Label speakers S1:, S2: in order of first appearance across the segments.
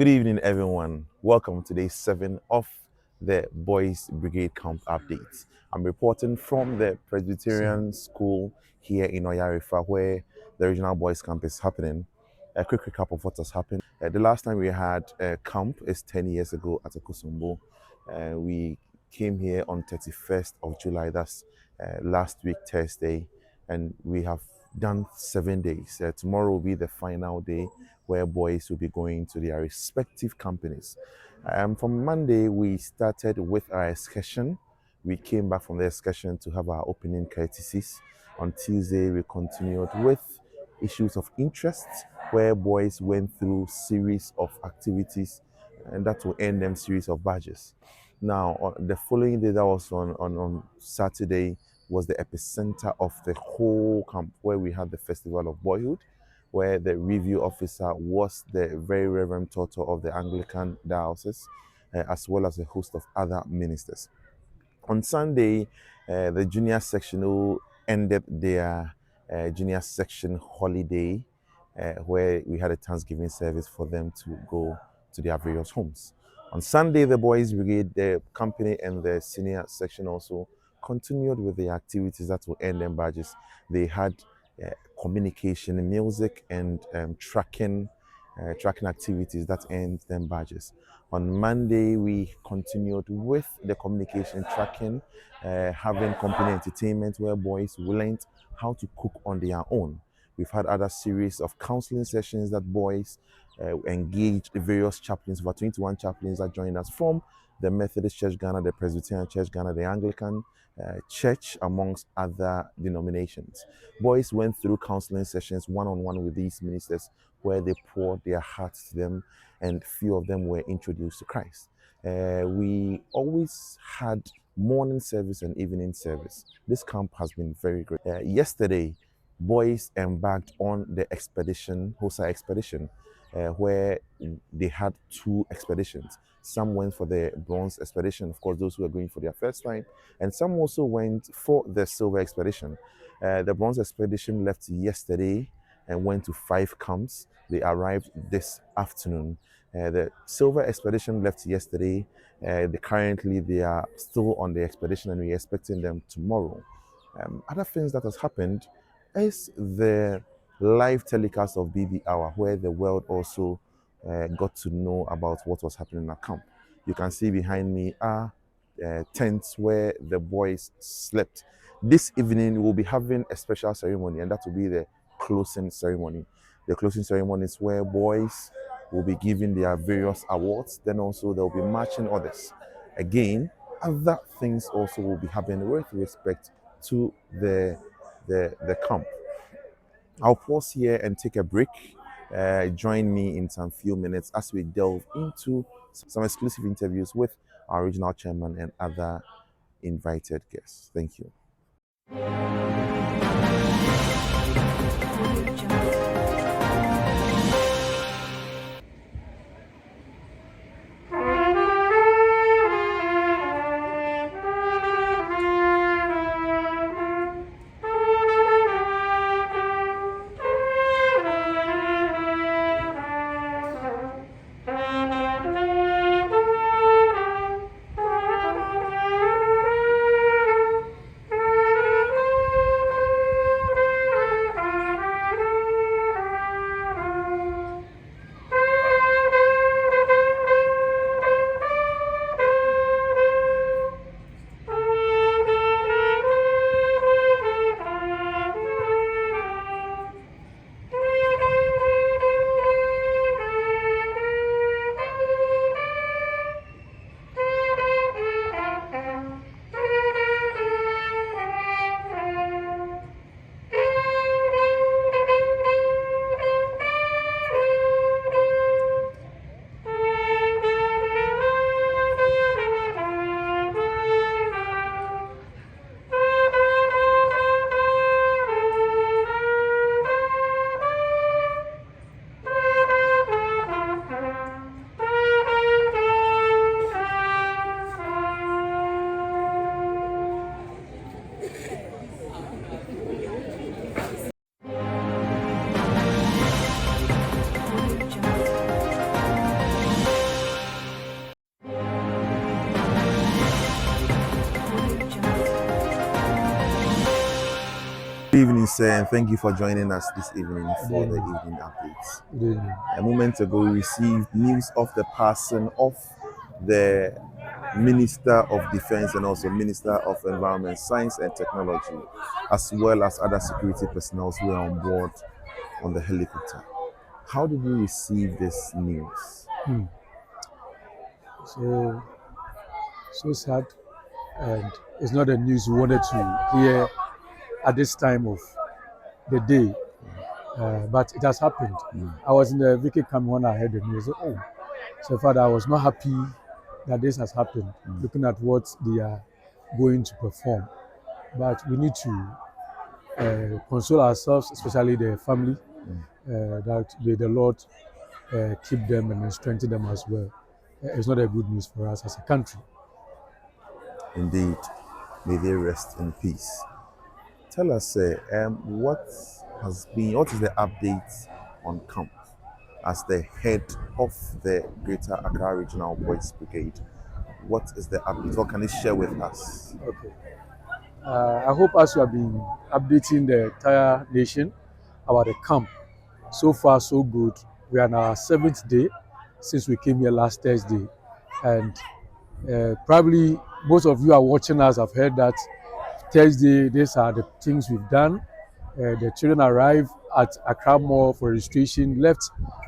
S1: Good evening, everyone. Welcome to day 7 of the Boys Brigade Camp updates. I'm reporting from the Presbyterian School here in Oyarifa, where the regional boys camp is happening. A quick recap of what has happened. The last time we had a camp is 10 years ago at Okusumbo. We came here on 31st of July, that's last week, Thursday, and we have done 7 days. Tomorrow will be the final day where boys will be going to their respective companies. From Monday, we started with our excursion. We came back from the excursion to have our opening courtesies. On Tuesday, we continued with issues of interest, where boys went through series of activities, and that will end them series of badges. Now, the following day, that was on Saturday, was the epicenter of the whole camp, where we had the Festival of Boyhood, where the review officer was the Very Reverend Toto of the Anglican Diocese, as well as a host of other ministers. On Sunday, the junior sectional ended their junior section holiday, where we had a Thanksgiving service for them to go to their various homes. On Sunday, the Boys Brigade, the company, and the senior section also continued with the activities that will end them badges. They had communication, music, and tracking activities that end them badges. On Monday, we continued with the communication tracking, having company entertainment where boys learned how to cook on their own. We've had other series of counseling sessions that boys engaged the various chaplains, over 21 chaplains that joined us from the Methodist Church Ghana, the Presbyterian Church Ghana, the Anglican Church, amongst other denominations. Boys went through counseling sessions one-on-one with these ministers, where they poured their hearts to them, and few of them were introduced to Christ. We always had morning service and evening service. This camp has been very great. Yesterday, boys embarked on the expedition, Hosa expedition, where they had 2 expeditions. Some went for the bronze expedition, of course, those who were going for their first time, and some also went for the silver expedition. The bronze expedition left yesterday and went to 5 camps. They arrived this afternoon. The silver expedition left yesterday. Currently, they are still on the expedition, and we're expecting them tomorrow. Other things that has happened is the live telecast of BB Hour, where the world also got to know about what was happening at camp. You can see behind me are tents where the boys slept. This evening, we'll be having a special ceremony, and that will be the closing ceremony. The closing ceremony is where boys will be given their various awards. Then also there will be marching orders. Again, other things also will be happening with respect to the camp. I'll pause here and take a break. Join me in some few minutes as we delve into some exclusive interviews with our regional chairman and other invited guests. Thank you. evening, sir, and thank you for joining us this evening for the
S2: evening.
S1: evening updates.
S2: Good evening.
S1: A moment ago, we received news of the passing of the Minister of Defense and also Minister of Environment, Science and Technology, as well as other security personnel who were on board on the helicopter. How did you receive this news?
S2: So sad, and it's not a news we wanted to hear at this time of the day, but it has happened. I was in the Vicky camp when I heard the news. Oh, so far I was not happy that this has happened, looking at what they are going to perform. But we need to console ourselves, especially the family, that may the Lord keep them and strengthen them as well. It's not a good news for us as a country.
S1: Indeed, may they rest in peace. Tell us, what is the update on camp as the head of the Greater Accra Regional Boys Brigade? What is the update? What can you share with us?
S2: Okay. I hope as you have been updating the entire nation about the camp, so far so good. We are on our 7th day since we came here last Thursday, and probably most of you are watching us have heard that Thursday, these are the things we've done. The children arrived at Accra Mall for registration, left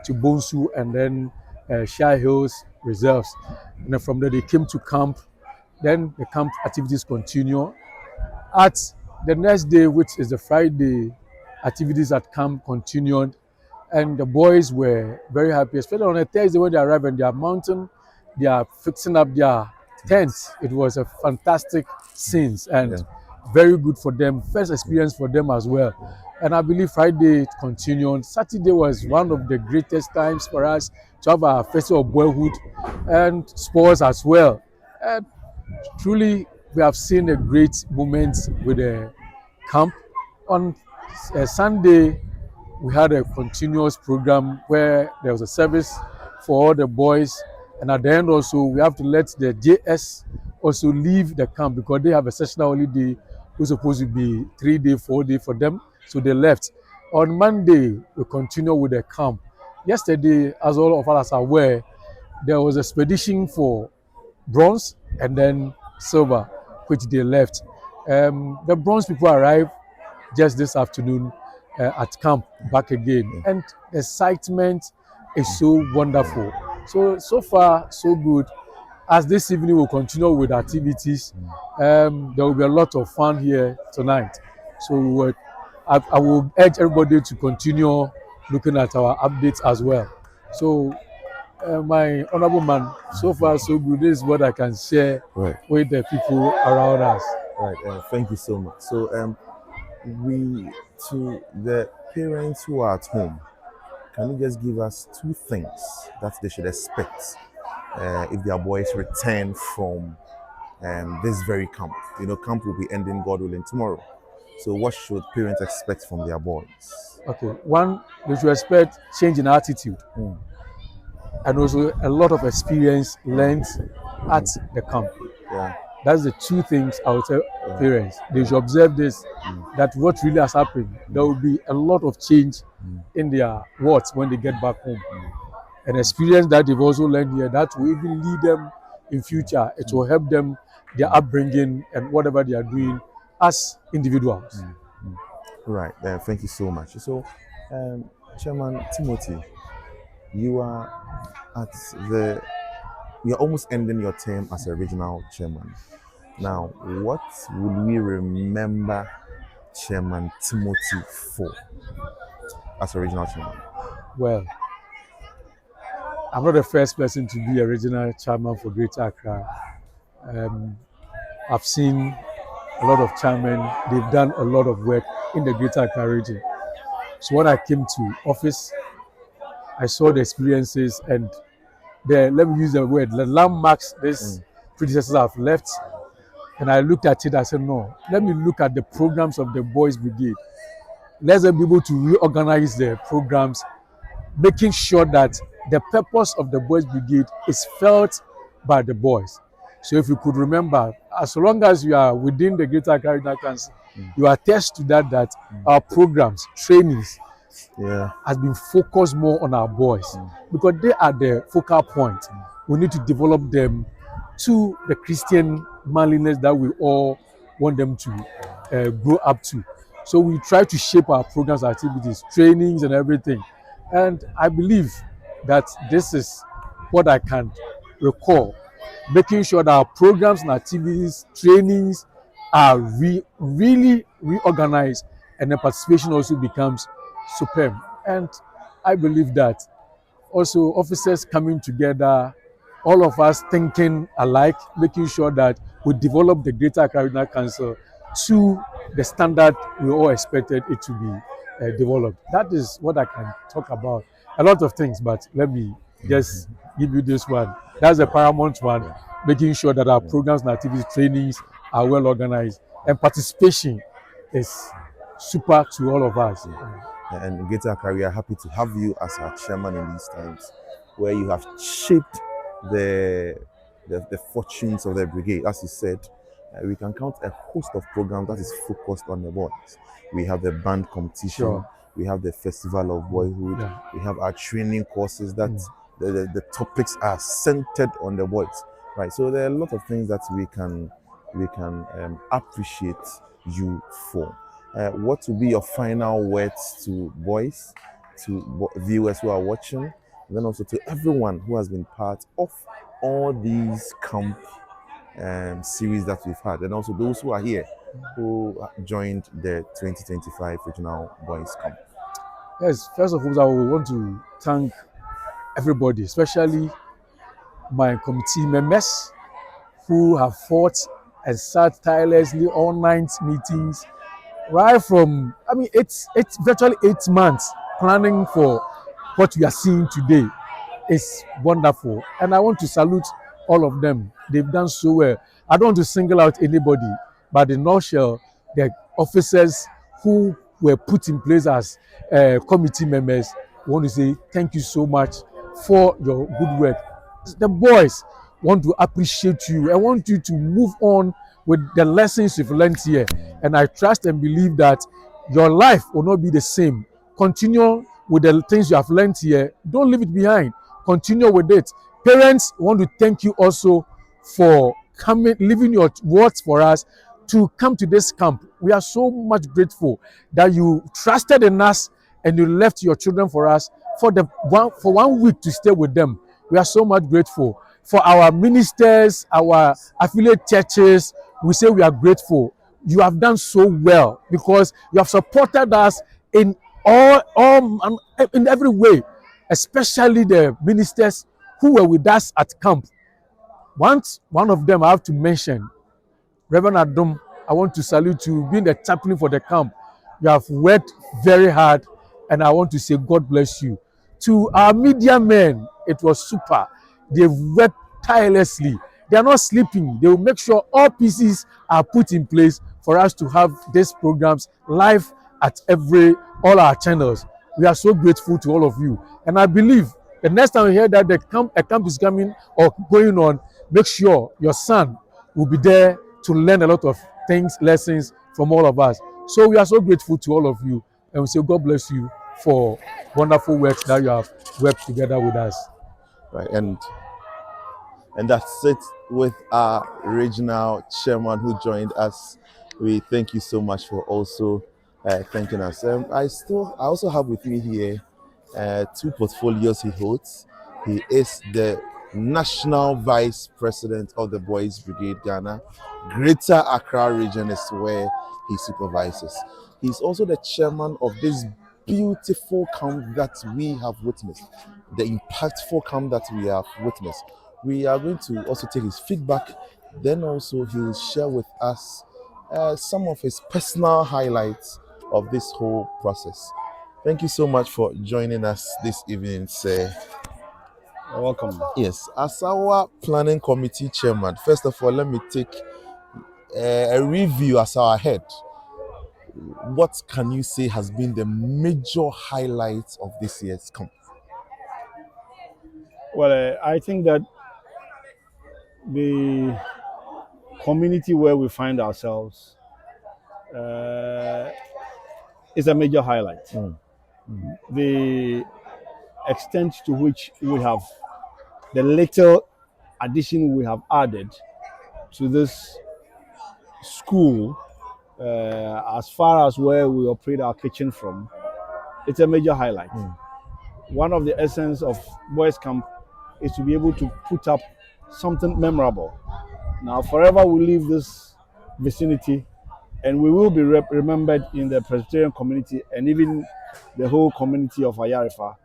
S2: to Bonsu and then Shire Hills Reserves. And then from there, they came to camp. Then the camp activities continue. At the next day, which is the Friday, activities at camp continued. And the boys were very happy, especially on a Thursday when they arrived in their mountain. They are fixing up their tents. It was a fantastic scene and very good for them. First experience for them as well. And I believe Friday it continued. Saturday was one of the greatest times for us to have our festival of boyhood and sports as well. And truly, we have seen a great moment with the camp. On Sunday, we had a continuous program where there was a service for all the boys, and at the end also we have to let the JS also leave the camp because they have a sessional holiday who's supposed to be 3-day, 4-day for them, so they left. On Monday, we continue with the camp. Yesterday, as all of us are aware, there was a expedition for bronze and then silver, which they left. The bronze people arrived just this afternoon at camp back again, and the excitement is so wonderful. So far so good. As this evening we'll continue with activities, there will be a lot of fun here tonight. So I will urge everybody to continue looking at our updates as well. So my honorable man, so far so good. This is what I can share with the people around us.
S1: Right. Thank you so much. So, we to the parents who are at home, can you just give us 2 things that they should expect if their boys return from this very camp? You know, camp will be ending, God willing, tomorrow. So, what should parents expect from their boys?
S2: Okay, one, they should expect change in attitude and also a lot of experience learned at the camp.
S1: Yeah.
S2: That's the 2 things I would tell parents. They should observe this, that what really has happened, there will be a lot of change in their words when they get back home. An experience that they've also learned here, that will even lead them in future. It will help them, their upbringing and whatever they are doing as individuals.
S1: Right. Thank you so much. So, Chairman Timothy, you are you're almost ending your term as a regional chairman. Now, what will we remember Chairman Timothy for as a regional chairman?
S2: Well, I'm not the first person to be a regional chairman for Greater Accra. I've seen a lot of chairmen. They've done a lot of work in the Greater Accra region. So when I came to office, I saw the experiences and let me use the word, the landmarks these predecessors have left. And I looked at it, I said, no, let me look at the programs of the Boys Brigade. Let's be able to reorganize the programs, making sure that the purpose of the Boys Brigade is felt by the boys. So if you could remember, as long as you are within the Greater Accra Council, You attest to that our programs, trainings
S1: Yeah.
S2: has been focused more on our boys because they are the focal point. We need to develop them to the Christian manliness that we all want them to grow up to. So we try to shape our programs, activities, trainings, and everything. And I believe that this is what I can recall, making sure that our programs and activities, trainings are really reorganized, and the participation also becomes superb. And I believe that also officers coming together, all of us thinking alike, making sure that we develop the Greater Accra Regional Council to the standard we all expected it to be developed. That is what I can talk about. A lot of things, but let me just give you this one. That's the paramount one, making sure that our programs and activities, trainings are well organized, and participation is super to all of us.
S1: And Greater Accra, we are happy to have you as our chairman in these times, where you have shaped the the fortunes of the brigade. As you said, we can count a host of programs that is focused on the boys. We have the band competition,
S2: Sure.
S1: we have the festival of boyhood,
S2: Yeah.
S1: we have our training courses that the topics are centered on the boys, right? So there are a lot of things that we can appreciate you for. What will be your final words to boys, to viewers who are watching, and then also to everyone who has been part of all these camp series that we've had, and also those who are here who joined the 2025 Regional Boys Camp?
S2: Yes, first of all, I would want to thank everybody, especially my committee members who have fought and sat tirelessly all night meetings, right from, I mean, it's virtually 8 months planning for what we are seeing today. It's wonderful. And I want to salute all of them. They've done so well. I don't want to single out anybody, but in nutshell, the officers who were put in place as committee members, I want to say thank you so much for your good work. The boys want to appreciate you. I want you to move on with the lessons you've learned here. And I trust and believe that your life will not be the same. Continue with the things you have learned here. Don't leave it behind. Continue with it. Parents want to thank you also for coming, leaving your words for us to come to this camp. We are so much grateful that you trusted in us and you left your children for us for 1 week to stay with them. We are so much grateful. For our ministers, our affiliate churches, we say we are grateful. You have done so well because you have supported us in all in every way, especially the ministers who were with us at camp. One of them I have to mention, Reverend Adom. I want to salute you, being the chaplain for the camp. You have worked very hard, and I want to say God bless you. To our media men, it was super. They've worked tirelessly. They are not sleeping. They will make sure all pieces are put in place for us to have these programs live at all our channels. We are so grateful to all of you, and I believe the next time you hear that a camp is coming or going on, make sure your son will be there to learn a lot of things, lessons from all of us. So we are so grateful to all of you, and we say God bless you for wonderful works that you have worked together with us.
S1: Right, and that's it with our regional chairman who joined us. We thank you so much for also thanking us. I also have with me here two portfolios he holds. He is the National Vice President of the Boys Brigade Ghana. Greater Accra region is where he supervises. He's also the chairman of this beautiful camp that we have witnessed, the impactful camp that we have witnessed. We are going to also take his feedback. Then also he will share with us some of his personal highlights of this whole process. Thank you so much for joining us this evening, sir.
S3: You're welcome.
S1: Yes, as our planning committee chairman, first of all, let me take a review as our head. What can you say has been the major highlights of this year's camp?
S3: Well, I think that the community where we find ourselves uh, is a major highlight. The extent to which we have, the little addition we have added to this school, as far as where we operate our kitchen from, it's a major highlight. One of the essence of Boys Camp is to be able to put up something memorable. Now, forever we leave this vicinity, and we will be remembered in the Presbyterian community and even the whole community of Ayarifa,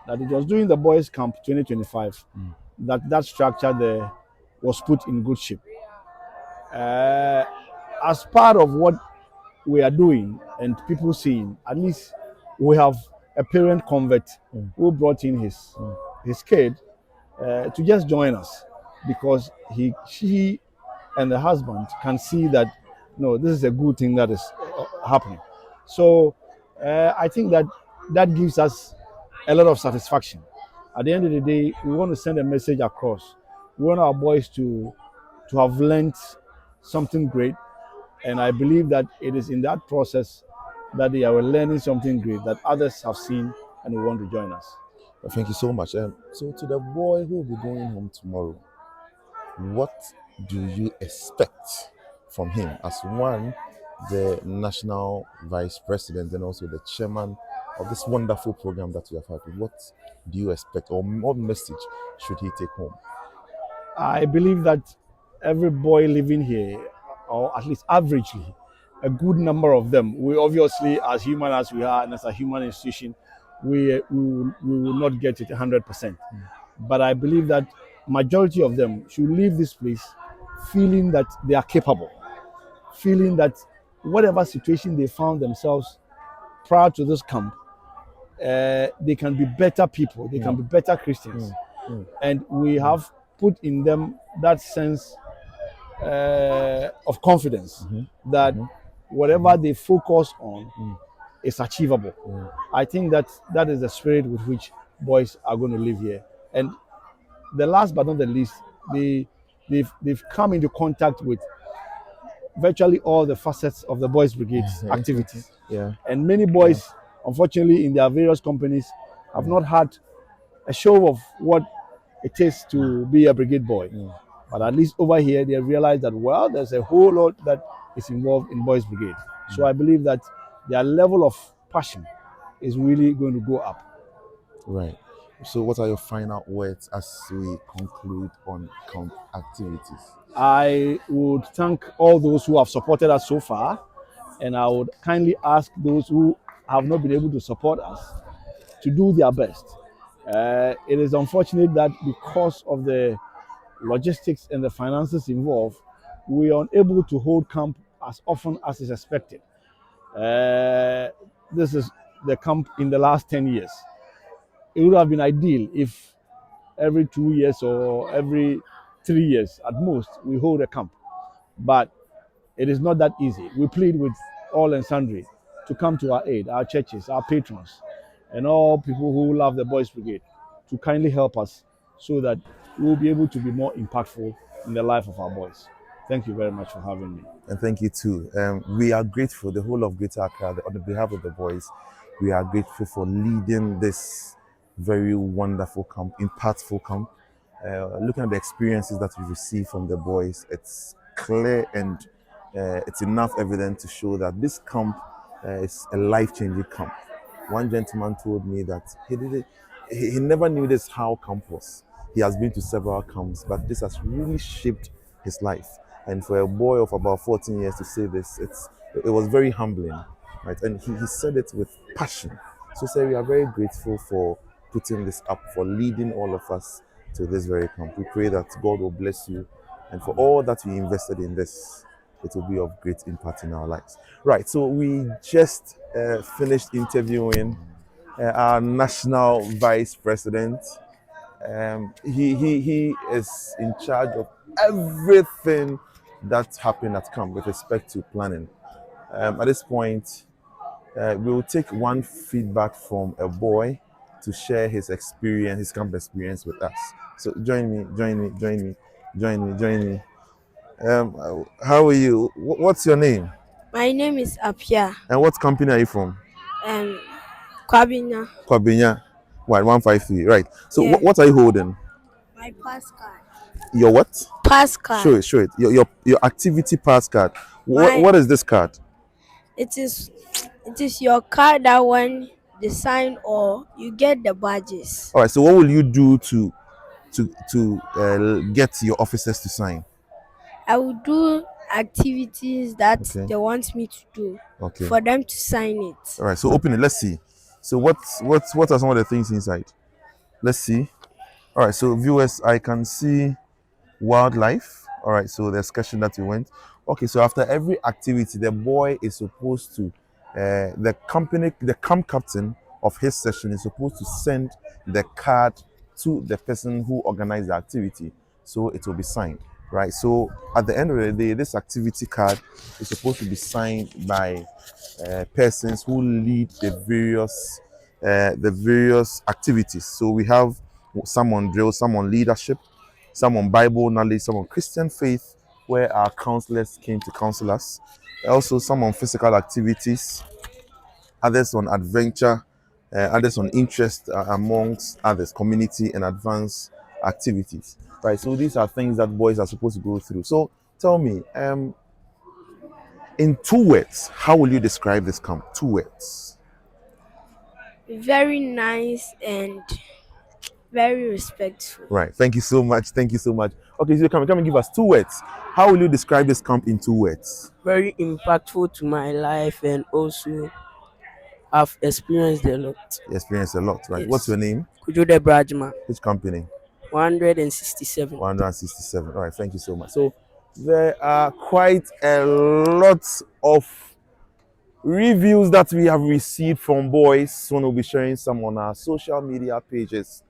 S3: that it was during the Boys Camp 2025 that structure there was put in good shape. As part of what we are doing and people seeing, at least we have a parent convert who brought in his kid to just join us, because she and the husband can see that no, this is a good thing that is happening. So I think that gives us a lot of satisfaction. At the end of the day, we want to send a message across. We want our boys to have learned something great, and I believe that it is in that process that they are learning something great that others have seen and will want to join us.
S1: Well, thank you so much. So, to the boy who will be going home tomorrow, what do you expect from him as one, the national vice president and also the chairman of this wonderful program that you have had? What do you expect, or what message should he take home?
S3: I believe that every boy living here, or at least averagely, a good number of them, we obviously, as human as we are and as a human institution, we will not get it 100%. But I believe that majority of them should leave this place feeling that they are capable, feeling that whatever situation they found themselves prior to this camp, they can be better people, they can be better Christians. And we have put in them that sense of confidence that whatever they focus on is achievable. I think that that is the spirit with which boys are going to live here. And the last but not the least, they've come into contact with virtually all the facets of the Boys Brigade's activities.
S1: Yeah.
S3: And many boys, unfortunately, in their various companies, have not had a show of what it is to be a brigade boy. But at least over here, they realize that, well, there's a whole lot that is involved in Boys Brigade. So I believe that their level of passion is really going to go up.
S1: Right. So, what are your final words as we conclude on camp activities?
S3: I would thank all those who have supported us so far, and I would kindly ask those who have not been able to support us to do their best. It is unfortunate that because of the logistics and the finances involved, we are unable to hold camp as often as is expected. This is the camp in the last 10 years. It would have been ideal if every 2 years or every 3 years at most we hold a camp. But it is not that easy. We plead with all and sundry to come to our aid, our churches, our patrons, and all people who love the Boys Brigade to kindly help us so that we will be able to be more impactful in the life of our boys. Thank you very much for having me.
S1: And thank you too. We are grateful, the whole of Greater Accra, on behalf of the boys, we are grateful for leading this very wonderful camp, impactful camp. Looking at the experiences that we received from the boys, it's clear and it's enough evidence to show that this camp is a life-changing camp. One gentleman told me that he never knew this how camp was. He has been to several camps, but this has really shaped his life. And for a boy of about 14 years to say this, it was very humbling, right? And he said it with passion. So, sir, we are very grateful for putting this up, for leading all of us to this very camp. We pray that God will bless you, and for all that you invested in this, it will be of great impact in our lives. Right, so we just finished interviewing our national vice president. He is in charge of everything that happened at camp with respect to planning. At this point, we will take one feedback from a boy to share his experience, his camp experience with us. So join me. How are you? What's your name?
S4: My name is Apia.
S1: And what company are you from?
S4: Um, Kwabina.
S1: Kwabenya. Right, 153. Right. So
S4: Yeah.
S1: what are you holding?
S4: My pass card.
S1: Your what?
S4: Pass card.
S1: Show it, show it. Your activity pass card.
S4: My
S1: What is this card?
S4: it is it is your card that when they sign or you get the badges.
S1: All right. So what will you do to get your officers to sign?
S4: I will do activities that
S1: Okay.
S4: they want me to do
S1: Okay.
S4: for them to sign it.
S1: All right. So open it. Let's see. So what are some of the things inside? Let's see. All right. So viewers, I can see wildlife. All right, so the excursion that we went. Okay, so after every activity, the boy is supposed to, the camp captain of his session is supposed to send the card to the person who organized the activity, so it will be signed, right? So at the end of the day, this activity card is supposed to be signed by persons who lead the various activities. So we have some on drill, some on leadership, some on Bible knowledge, some on Christian faith, where our counselors came to counsel us. Also, some on physical activities, others on adventure, others on interest amongst others, community and advanced activities. Right. So these are things that boys are supposed to go through. So tell me, in 2 words, how will you describe this camp? 2 words.
S4: Very nice and very respectful.
S1: Right. Thank you so much. Thank you so much. Okay, so come and give us 2 words. How will you describe this camp in 2 words?
S5: Very impactful to my life, and also I've experienced a lot.
S1: You experienced a lot, right? What's
S5: Yes.
S1: your name?
S5: Kujude Brajma,
S1: Which company?
S5: 167.
S1: 167. All right, thank you so much. So there are quite a lot of reviews that we have received from boys. Soon we'll be sharing some on our social media pages.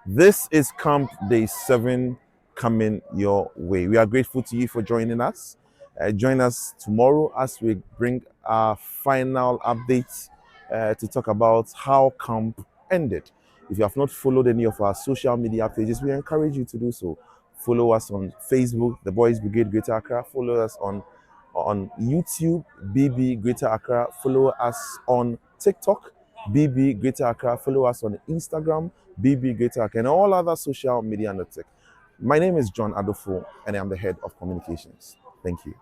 S1: This is Camp Day 7 coming your way. We are grateful to you for joining us. Join us tomorrow as we bring our final updates to talk about how camp ended. If you have not followed any of our social media pages, we encourage you to do so. Follow us on Facebook, the Boys Brigade Greater Accra. Follow us on YouTube, BB Greater Accra. Follow us on TikTok, BB Greater Accra. Follow us on Instagram, BB Greater Accra, and all other social media networks. My name is John Adofo, and I am the head of communications. Thank you.